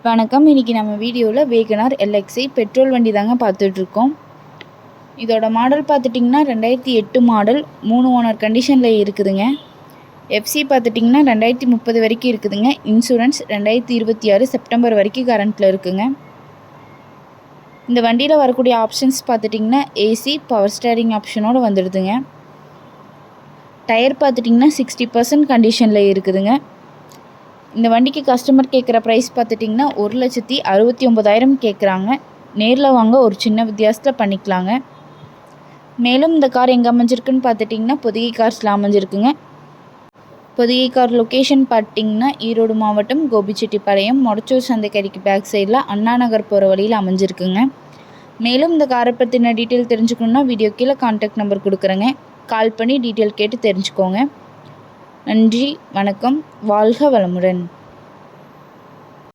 வணக்கம். இன்றைக்கி நம்ம வீடியோவில் வேகனார் எல்எக்ஸ்ஐ பெட்ரோல் வண்டி தாங்க பார்த்துட்ருக்கோம். இதோட மாடல் பார்த்துட்டிங்கன்னா 2008 மாடல், 3 ஓனர் கண்டிஷனில் இருக்குதுங்க. எஃப்சி பார்த்துட்டிங்கன்னா 2030 வரைக்கும் இருக்குதுங்க. இன்சூரன்ஸ் 2026 செப்டம்பர் வரைக்கும் கரண்ட்டில் இருக்குங்க. இந்த வண்டியில் வரக்கூடிய ஆப்ஷன்ஸ் பார்த்துட்டிங்கன்னா ஏசி, பவர் ஸ்டேரிங் ஆப்ஷனோடு வந்துடுதுங்க. டயர் பார்த்துட்டிங்கன்னா 60% கண்டிஷனில் இருக்குதுங்க. இந்த வண்டிக்கு கஸ்டமர் கேட்குற ப்ரைஸ் பார்த்துட்டிங்கன்னா 1,69,000 கேட்குறாங்க. நேரில் வாங்க ஒரு சின்ன வித்தியாசத்தில் பண்ணிக்கலாங்க. மேலும் இந்த கார் எங்கே அமைஞ்சிருக்குன்னு பார்த்துட்டிங்கன்னா பொதிகை கார்ஸில் அமைஞ்சிருக்குங்க. பொதிகை கார் லொக்கேஷன் பார்த்திங்கன்னா ஈரோடு மாவட்டம் கோபிச்செட்டிப்பாளையம் மொடச்சூர் சந்தைக்கடிக்கு பேக் சைடில் அண்ணா நகர் போகிற வழியில் அமைஞ்சிருக்குங்க. மேலும் இந்த காரை பற்றின டீட்டெயில் தெரிஞ்சுக்கணுன்னா வீடியோ கீழே கான்டாக்ட் நம்பர் கொடுக்குறேங்க. கால் பண்ணி டீட்டெயில் கேட்டு தெரிஞ்சுக்கோங்க. நன்றி, வணக்கம், வாழ்க வளமுடன்.